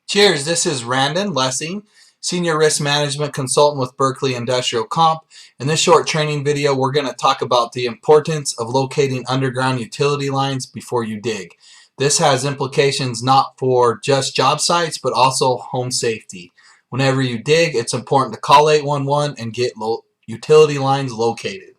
Cheers, this is Randon Lessing, Senior Risk Management Consultant with Berkeley Industrial Comp. In this short training video, we're going to talk about the importance of locating underground utility lines before you dig. This has implications not for just job sites, but also home safety. Whenever you dig, it's important to call 811 and get utility lines located.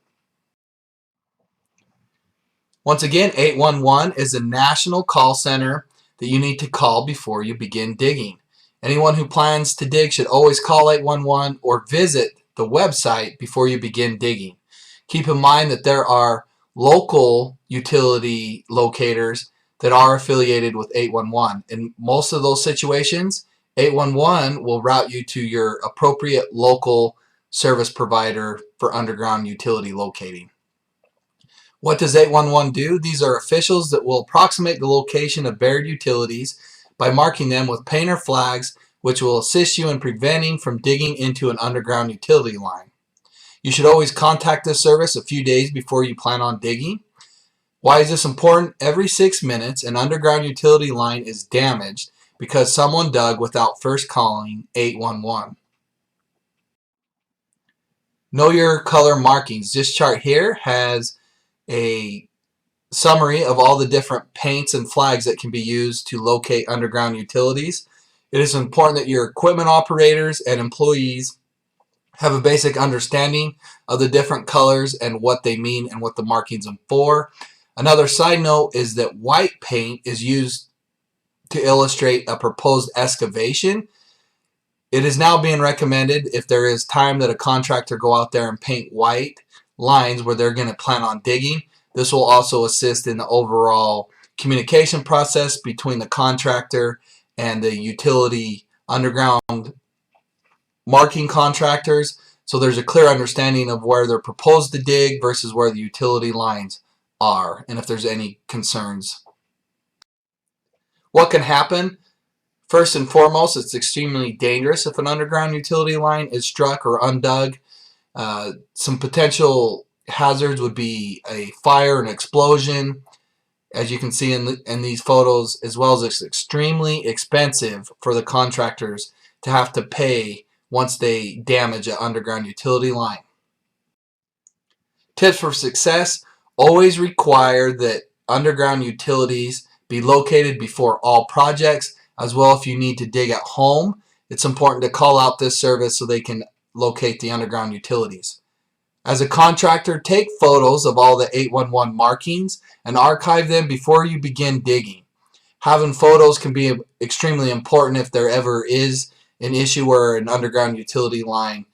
Once again, 811 is a national call center that you need to call before you begin digging. Anyone who plans to dig should always call 811 or visit the website before you begin digging. Keep in mind that there are local utility locators that are affiliated with 811. In most of those situations, 811 will route you to your appropriate local service provider for underground utility locating. What does 811 do? These are officials that will approximate the location of buried utilities by marking them with painter flags, which will assist you in preventing from digging into an underground utility line. You should always contact this service a few days before you plan on digging. Why is this important? Every 6 minutes, an underground utility line is damaged because someone dug without first calling 811. Know your color markings. This chart here has a summary of all the different paints and flags that can be used to locate underground utilities. It is important that your equipment operators and employees have a basic understanding of the different colors and what they mean and what the markings are for. Another side note is that white paint is used to illustrate a proposed excavation. It is now being recommended, if there is time, that a contractor go out there and paint white lines where they're going to plan on digging. This will also assist in the overall communication process between the contractor and the utility underground marking contractors, so there's a clear understanding of where they're proposed to dig versus where the utility lines are, and if there's any concerns. What can happen? First and foremost, it's extremely dangerous if an underground utility line is struck or undug. Some potential hazards would be a fire, an explosion, as you can see in these photos, as well as it's extremely expensive for the contractors to have to pay once they damage an underground utility line. Tips for success: always require that underground utilities be located before all projects. As well, if you need to dig at home, it's important to call out this service so they can locate the underground utilities. As a contractor, take photos of all the 811 markings and archive them before you begin digging. Having photos can be extremely important if there ever is an issue where an underground utility line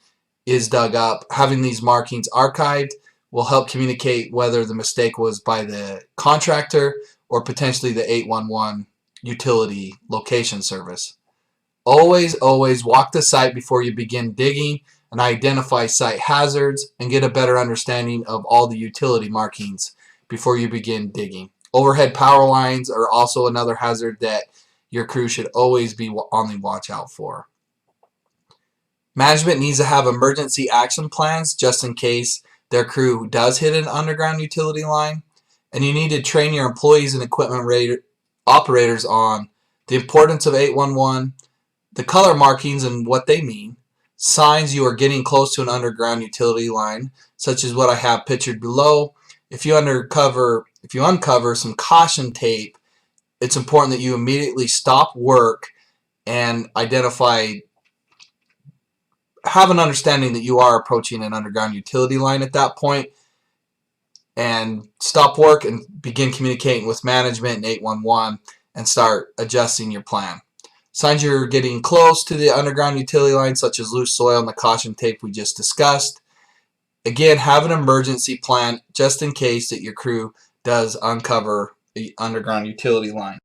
is dug up. Having these markings archived will help communicate whether the mistake was by the contractor or potentially the 811 utility location service. Always walk the site before you begin digging and identify site hazards and get a better understanding of all the utility markings before you begin digging. Overhead power lines are also another hazard that your crew should always be on the watch out for. Management needs to have emergency action plans just in case their crew does hit an underground utility line, and you need to train your employees and equipment operators on the importance of 811, the color markings and what they mean, signs you are getting close to an underground utility line, such as what I have pictured below. If you uncover some caution tape, it's important that you immediately stop work and have an understanding that you are approaching an underground utility line at that point, and stop work and begin communicating with management and 811 and start adjusting your plan. Signs you're getting close to the underground utility line, such as loose soil and the caution tape we just discussed. Again, have an emergency plan just in case that your crew does uncover the underground utility line.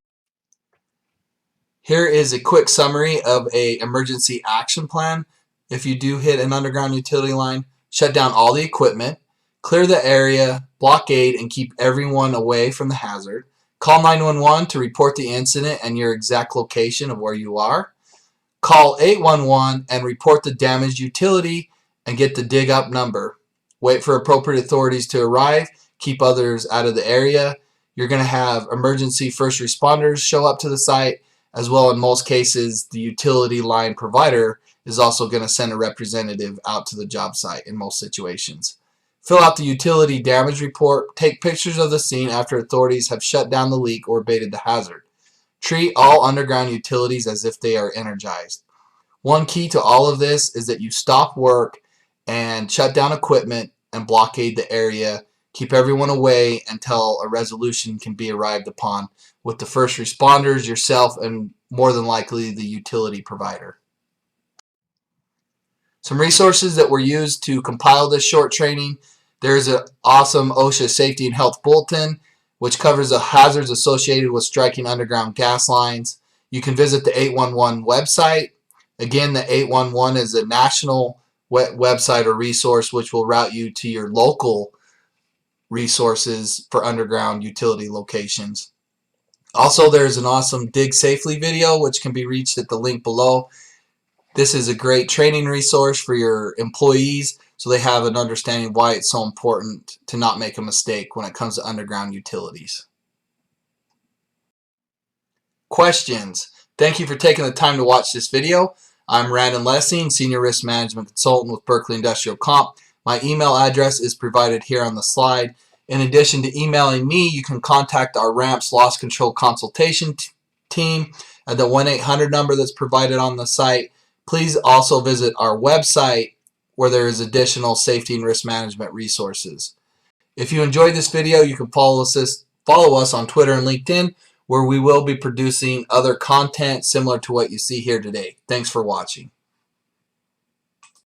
Here is a quick summary of an emergency action plan. If you do hit an underground utility line, shut down all the equipment, clear the area, blockade, and keep everyone away from the hazard. Call 911 to report the incident and your exact location of where you are. Call 811 and report the damaged utility and get the dig up number. Wait for appropriate authorities to arrive. Keep others out of the area. You're going to have emergency first responders show up to the site, as well in most cases the utility line provider is also going to send a representative out to the job site in most situations. Fill out the utility damage report. Take pictures of the scene after authorities have shut down the leak or abated the hazard. Treat all underground utilities as if they are energized. One key to all of this is that you stop work and shut down equipment and blockade the area. Keep everyone away until a resolution can be arrived upon with the first responders, yourself, and more than likely the utility provider. Some resources that were used to compile this short training. There's an awesome OSHA Safety and Health Bulletin, which covers the hazards associated with striking underground gas lines. You can visit the 811 website. Again, the 811 is a national website or resource which will route you to your local resources for underground utility locations. Also, there's an awesome Dig Safely video which can be reached at the link below. This is a great training resource for your employees so they have an understanding of why it's so important to not make a mistake when it comes to underground utilities. Questions? Thank you for taking the time to watch this video. I'm Randon Lessing, Senior Risk Management Consultant with Berkeley Industrial Comp. My email address is provided here on the slide. In addition to emailing me, you can contact our RAMPS Loss Control Consultation team at the 1-800 number that's provided on the site. Please also visit our website where there is additional safety and risk management resources. If you enjoyed this video, you can follow us on Twitter and LinkedIn, where we will be producing other content similar to what you see here today. Thanks for watching.